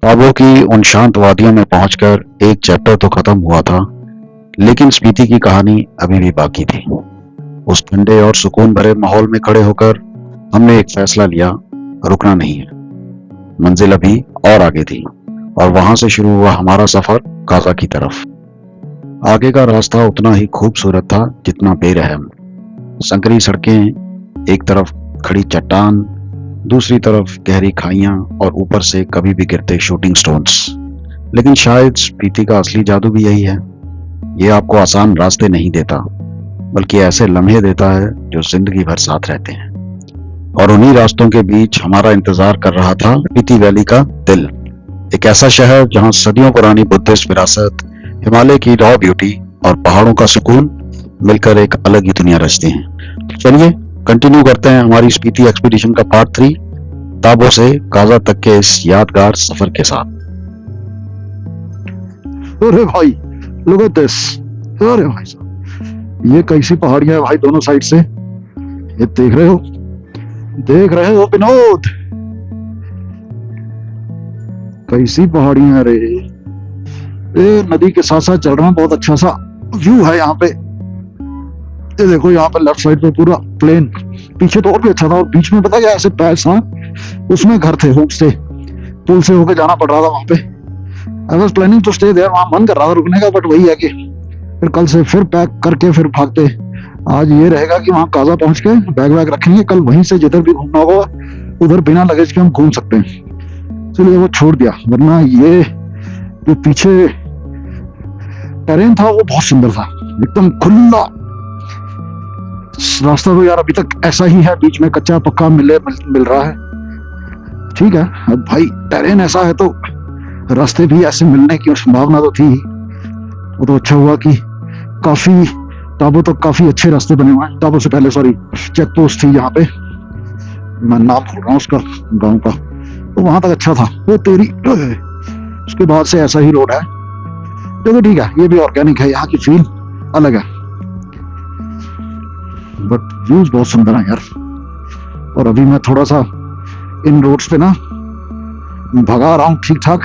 ख्वाबों की उन शांत वादियों में पहुंचकर एक चैप्टर तो खत्म हुआ था, लेकिन स्पीति की कहानी अभी भी बाकी थी। उस ठंडे और सुकून भरे माहौल में खड़े होकर हमने एक फैसला लिया, रुकना नहीं है। मंजिल अभी और आगे थी और वहां से शुरू हुआ हमारा सफर काजा की तरफ। आगे का रास्ता उतना ही खूबसूरत था जितना बेरहम। संकरी सड़कें, एक तरफ खड़ी चट्टान, दूसरी तरफ गहरी खाइयां और ऊपर से कभी भी गिरते शूटिंग स्टोन्स। लेकिन शायद स्पीति का असली जादू भी यही है। ये आपको आसान रास्ते नहीं देता, बल्कि ऐसे लम्हे देता है जो जिंदगी भर साथ रहते हैं। और उन्हीं रास्तों के बीच हमारा इंतजार कर रहा था स्पीति वैली का दिल, एक ऐसा शहर जहां सदियों पुरानी बुद्धिस्ट विरासत, हिमालय की रॉ ब्यूटी और पहाड़ों का सुकून मिलकर एक अलग ही दुनिया रचते हैं। चलिए कंटिन्यू करते हैं हमारी स्पीति एक्सपीडिशन का पार्ट 3, ताबो से काजा तक के इस यादगार सफर के साथ। अरे भाई, लुक एट दिस। अरे भाई साहब, ये कैसी पहाड़ियां है भाई दोनों साइड से। ये देख रहे हो विनोद, कैसी पहाड़ियां रे। ये नदी के साथ साथ चल रहा है, बहुत अच्छा सा व्यू है यहाँ पे। ये देखो, यहाँ पे लेफ्ट साइड पे पूरा प्लेन, पीछे तो और भी अच्छा था। और बीच में पता क्या, ऐसे पैस था, उसमें घर थे, होम स्टे। पुल से होके जाना पड़ रहा था वहां पे। I was planning to stay there, वहां मन कर रहा था रुकने का, बट वही है कि फिर कल से फिर पैक करके फिर भागते। आज ये रहेगा कि वहां काजा पहुंच के बैग वैग रखेंगे, कल वहीं से जिधर भी घूमना होगा उधर बिना लगेज के हम घूम सकते हैं। चलिए वो छोड़ दिया, वरना ये जो पीछे टेरेन था वो बहुत सुंदर था, एकदम खुला रास्ता। तो यार अभी तक ऐसा ही है, बीच में कच्चा पक्का मिल रहा है। ठीक है, अब भाई टेरेन ऐसा है तो रास्ते भी ऐसे मिलने की संभावना तो थी। वो तो अच्छा हुआ कि काफी ताबो तक काफी अच्छे रास्ते बने हुए हैं। ताबो से पहले चेक पोस्ट थी यहाँ पे, मैं नाम भूल रहा हूँ उसका, गांव का, तो वहां तक अच्छा था। वो तेरी, उसके बाद से ऐसा ही रोड है, जो ठीक है, ये भी ऑर्गेनिक है, यहाँ की फील अलग है। बट व्यूज बहुत सुंदर है यार। और अभी मैं थोड़ा सा इन रोड्स पे ना भगा रहा हूँ ठीक ठाक,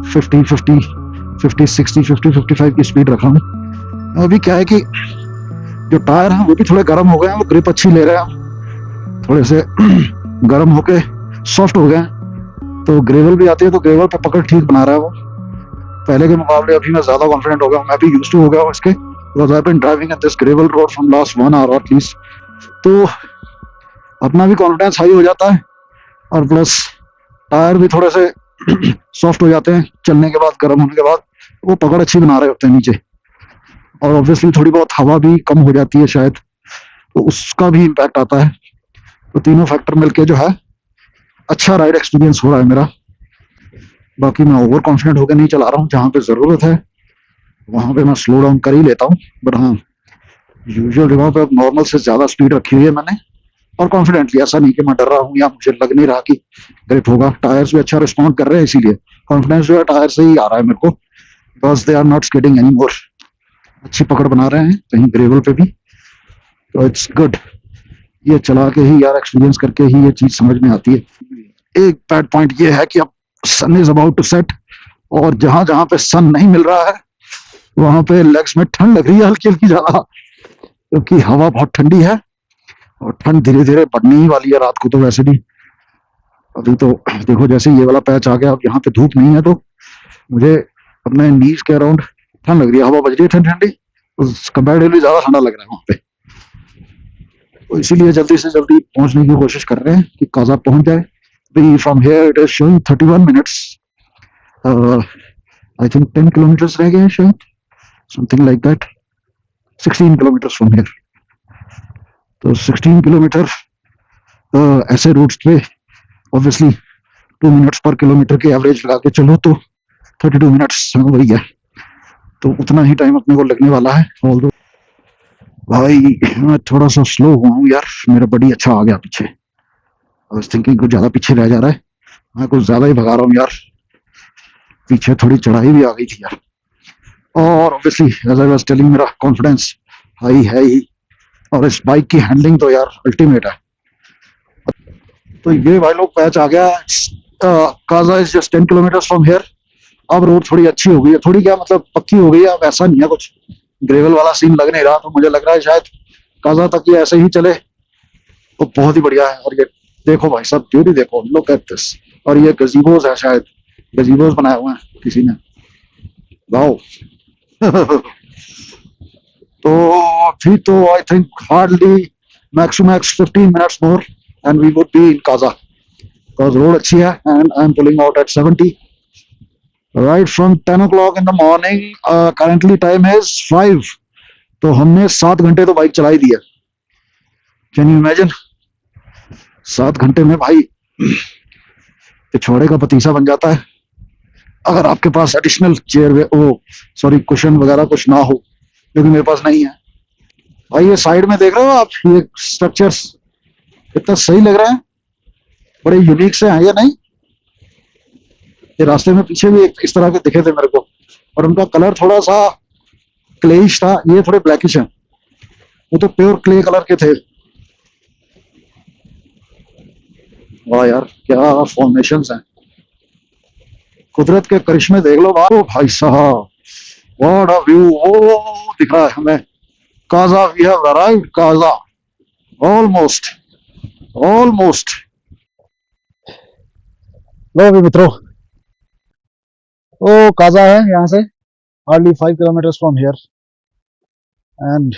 50, 60, 55 की स्पीड रखा हूँ। अभी क्या है कि जो टायर है वो भी थोड़े गर्म हो गए हैं, वो ग्रिप अच्छी ले रहे हैं, थोड़े से गर्म होके सॉफ्ट हो गए हैं। तो ग्रेवल भी आती है तो ग्रेवल पे पकड़ ठीक बना रहा है वो। पहले के मुकाबले अभी मैं ज्यादा कॉन्फिडेंट हो गया हूँ, मैं भी यूज्ड टू हो गया हूँ इसके, because I've been driving at this gravel road from last 1 hour at least। तो अपना भी कॉन्फिडेंस हाई हो जाता है और प्लस टायर भी थोड़े से सॉफ्ट हो जाते हैं चलने के बाद, गर्म होने के बाद वो पकड़ अच्छी बना रहे होते हैं नीचे। और ऑब्वियसली थोड़ी बहुत हवा भी कम हो जाती है शायद, तो उसका भी इम्पैक्ट आता है। तो तीनों फैक्टर मिलके जो है अच्छा राइड एक्सपीरियंस हो रहा है मेरा। बाकी मैं ओवर कॉन्फिडेंट होकर नहीं चला रहा हूँ, जहाँ पे जरूरत है वहां पे मैं स्लो डाउन कर ही लेता हूँ। बट हाँ, यूजुअल जगह पे अब नॉर्मल से ज्यादा स्पीड रखी हुई है मैंने, और कॉन्फिडेंटली, ऐसा नहीं कि मैं डर रहा हूँ या मुझे लग नहीं रहा कि ग्रिप होगा। टायर्स भी अच्छा रिस्पॉन्ड कर रहे हैं, इसीलिए कॉन्फिडेंस जो है टायर से ही आ रहा है मेरे को, because they are not skidding any more. अच्छी पकड़ बना रहे हैं कहीं ग्रेवल पे भी, तो इट्स गुड। ये चला के ही यार, एक्सपीरियंस करके ही ये चीज समझ में आती है। एक बैड पॉइंट ये है कि अब सन इज अबाउट टू सेट, और जहां जहां पे सन नहीं मिल रहा है वहां पे लेग्स में ठंड लग रही है, हल्की हल्की ज्यादा, क्योंकि हवा बहुत ठंडी है और ठंड धीरे धीरे बढ़ने ही वाली है रात को। तो वैसे भी अभी तो देखो, जैसे ये वाला पैच आ गया, अब यहाँ पे धूप नहीं है तो मुझे अपने नीज के अराउंड ठंड लग रही है, हवा बज रही है ठंडी ठंडी, कंपेरेटिवली ज्यादा ठंडा लग रहा है वहां पे। तो इसीलिए जल्दी से जल्दी पहुंचने की कोशिश कर रहे हैं कि काजा पहुंच जाए। From here it is showing 31 minutes, I think 10 kilometres रह गए हैं शायद, something like that. 16 kilometres from here. तो 16 किलोमीटर ऐसे रूट्स पे ऑब्वियसली 2 मिनट्स पर किलोमीटर के एवरेज लगा के चलो तो 32 मिनट्स वही है, तो उतना ही टाइम अपने को लगने वाला है। ऑल्दो भाई मैं थोड़ा सा स्लो हुआ हूँ यार, मेरा बड़ी अच्छा आ गया पीछे। आई वाज थिंकिंग कुछ ज्यादा पीछे रह जा रहा है, मैं कुछ ज्यादा ही भगा रहा हूँ यार। पीछे थोड़ी चढ़ाई भी आ गई थी यार, और obviously as I was telling, मेरा कॉन्फिडेंस हाई है ही, और इस बाइक की हैंडलिंग तो यार अल्टीमेट है। तो ये भाई लोग पैच आ गया, Kaza is just 10 kilometre from here. अब रोड थोड़ी अच्छी हो गई है, थोड़ी क्या मतलब पक्की हो गई है, अब ऐसा नहीं है कुछ ग्रेवल वाला सीन लग नहीं रहा, तो मुझे लग रहा है शायद काजा तक ये ऐसे ही चले तो बहुत ही बढ़िया है। और ये देखो भाई साहब, ब्यूटी देखो, लुक एट दिस। और ये गजीबोज है, शायद गजीबोज बनाए हुए हैं किसी ने, वाओ। तो अभी तो I think hardly max to max 15 minutes more and we would be in Kaza, because road अच्छी है and I am pulling out at 70 right from 10 o'clock in the morning. Currently time is 5, तो हमने 7 घंटे तो bike चलाई दी है। Can you imagine, 7 घंटे में भाई पिछवाड़े का पतीसा बन जाता है अगर आपके पास एडिशनल चेयर सॉरी कुशन वगैरह कुछ ना हो, क्योंकि मेरे पास नहीं है। भाई ये साइड में देख रहे हो आप, ये स्ट्रक्चर्स कितना सही लग रहा है, बड़े यूनिक से हैं ये, नहीं? ये रास्ते में पीछे भी एक इस तरह के दिखे थे मेरे को, और उनका कलर थोड़ा सा क्लेइश था, ये थोड़े ब्लैकिश हैं, वो तो प्योर क्ले कलर के थे। वाह यार, क्या फॉर्मेशंस हैं, कुदरत के करिश्मे देख लो भाई साहब, व्हाट अ व्यू। वो दिख रहा है हमें Kaza, we have arrived Kaza, almost almost. लो अभी मित्रों, ओ काजा है यहाँ से hardly 5 kilometre from here, and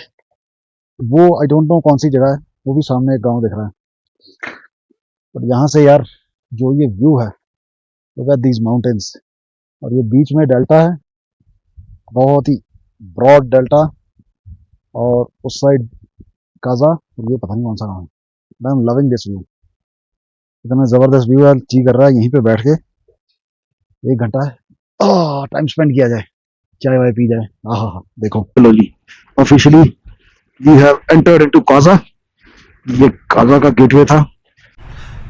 वो आई डोंट नो कौन सी जगह है, वो भी सामने एक गांव दिख रहा है। पर यहाँ से यार जो ये व्यू है, लुक एट दीज माउंटेन्स, और ये बीच में डेल्टा है, बहुत ही ब्रॉड डेल्टा, और उस साइड काजा, और ये पता नहीं कौन सा गाँव है। I am loving this view, इतना जबरदस्त व्यू है, जी कर रहा है यहीं पे बैठ के 1 घंटा टाइम स्पेंड किया जाए, चाय वाय पी जाए। हाँ, देखो slowly officially we have entered into Kaza. ये काजा का गेटवे था,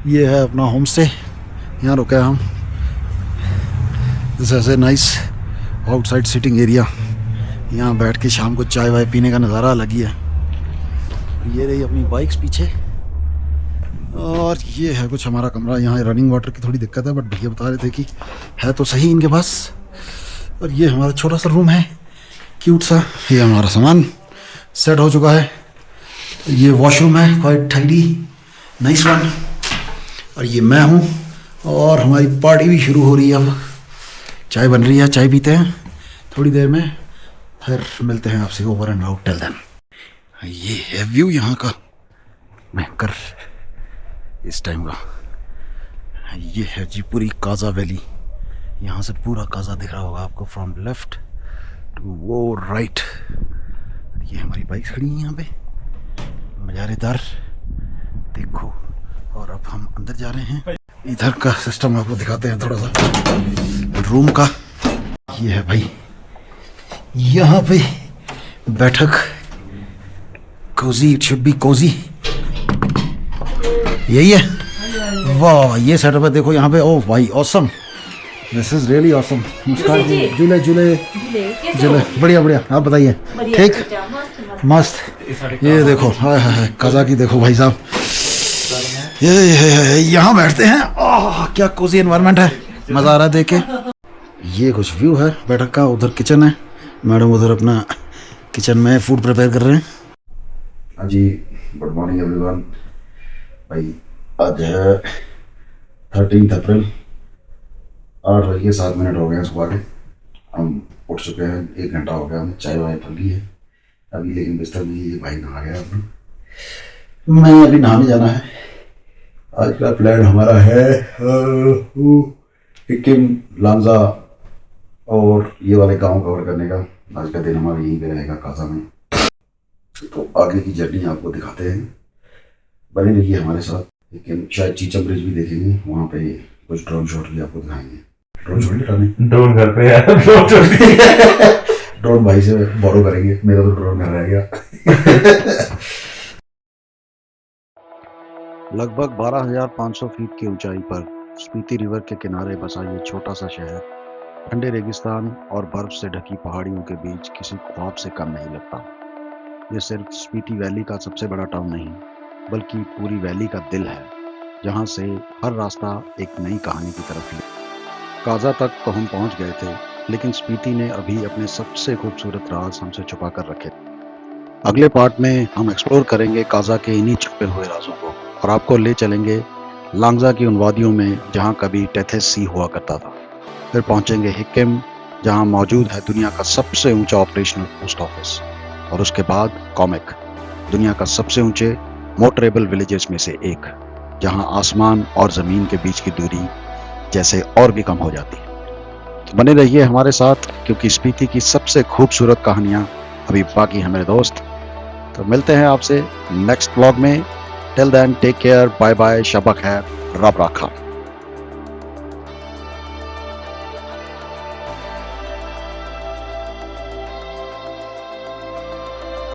ये है अपना होम स्टे, यहाँ रुके हैं हम। This is a nice outside sitting area, यहाँ बैठ के शाम को चाय वाय पीने का नज़ारा अलग ही है। ये रही अपनी बाइक्स पीछे, और ये है कुछ हमारा कमरा। यहाँ रनिंग वाटर की थोड़ी दिक्कत है, बट भैया बता रहे थे कि है तो सही इनके पास। और ये हमारा छोटा सा रूम है, क्यूट सा। ये हमारा सामान सेट हो चुका है, ये वॉशरूम है, क्वाइट टाइडी, नाइस वन। और ये मैं हूँ, और हमारी पार्टी भी शुरू हो रही है। अब चाय बन रही है, चाय पीते हैं थोड़ी देर में, फिर मिलते हैं आपसे over and out. Till then, ये है व्यू यहाँ का भयंकर इस टाइम का। ये है जी पूरी काजा वैली, यहाँ से पूरा काजा दिख रहा होगा आपको, फ्रॉम लेफ्ट टू वो राइट। ये हमारी बाइक खड़ी है यहाँ पे, मज़ेदार देखो। और अब हम अंदर जा रहे हैं, इधर का सिस्टम आपको दिखाते हैं थोड़ा सा रूम का। ये है भाई यहाँ पे बैठक, cosy, it should be cosy, यही है। वाह, ये सेटअप है देखो यहाँ पे। ओह भाई awesome, this is really awesome. Muskan ji, Julley Julley जुले, बढ़िया बढ़िया, आप बताइए। ठीक, मस्त। ये देखो, हाय हाय हाय, काजा की देखो भाई साहब, ये यहाँ बैठते हैं। ओह क्या कोजी एनवायरनमेंट है, मज़ा आ रहा है देख के। ये कुछ व्यू है बैठक का, उधर किचन है, मैडम उधर अपना किचन में फूड प्रिपेयर कर रहे हैं। हाँ जी, गुड मॉर्निंग एवरीवन। भाई आज है 13 अप्रैल, 8:07 हो गए सुबह के। हम उठ चुके हैं, 1 घंटा हो गया, हमें चाय वाय पी ली है अभी, लेकिन बिस्तर में ये भाई नहा गया अपना। मैं अभी नहाने जाना है। आज का प्लान हमारा है सिक्किम, लांजा और ये वाले गांव कवर करने का। आज का दिन हमारा यहीं पे रहेगा काजा में, तो आगे की जर्नी आपको दिखाते हैं, बने रहिए हमारे साथ। लेकिन शायद चीचा ब्रिज भी देखेंगे, वहाँ पे कुछ ड्रोन शॉट भी आपको दिखाएंगे। ड्रोन शॉट नहीं, ड्रोन घर पे यार, ड्रोन शॉट ड्रोन भाई से बोरो करेंगे, मेरा तो ड्रोन घर रह गया। लगभग 12,500 फीट की ऊंचाई पर स्पीति रिवर के किनारे बसा ये छोटा सा शहर ठंडे रेगिस्तान और बर्फ से ढकी पहाड़ियों के बीच किसी ख्वाब से कम नहीं लगता। ये सिर्फ स्पीति वैली का सबसे बड़ा टाउन नहीं, बल्कि पूरी वैली का दिल है। जहां से हर रास्ता एक नई कहानी की तरफ ले। काजा तक तो हम पहुंच गए थे, लेकिन स्पीति ने अभी अपने सबसे खूबसूरत राज हमसे छुपा कर रखे थे। अगले पार्ट में हम एक्सप्लोर करेंगे काजा के इन्हीं छुपे हुए राजों को और आपको ले चलेंगे लांगजा की उन वादियों में जहां कभी टेथेस सी हुआ करता था। फिर पहुंचेंगे हिक्किम, जहां मौजूद है दुनिया का सबसे ऊंचा ऑपरेशनल पोस्ट ऑफिस, और उसके बाद कॉमिक, दुनिया का सबसे ऊंचे मोटरेबल विलेजेस में से एक, जहां आसमान और जमीन के बीच की दूरी जैसे और भी कम हो जाती है। तो बने रहिए हमारे साथ, क्योंकि स्पीति की सबसे खूबसूरत कहानियां अभी बाकी है मेरे दोस्त। तो मिलते हैं आपसे नेक्स्ट व्लॉग में। Till then take care, bye bye, शब खैर, रब राखा।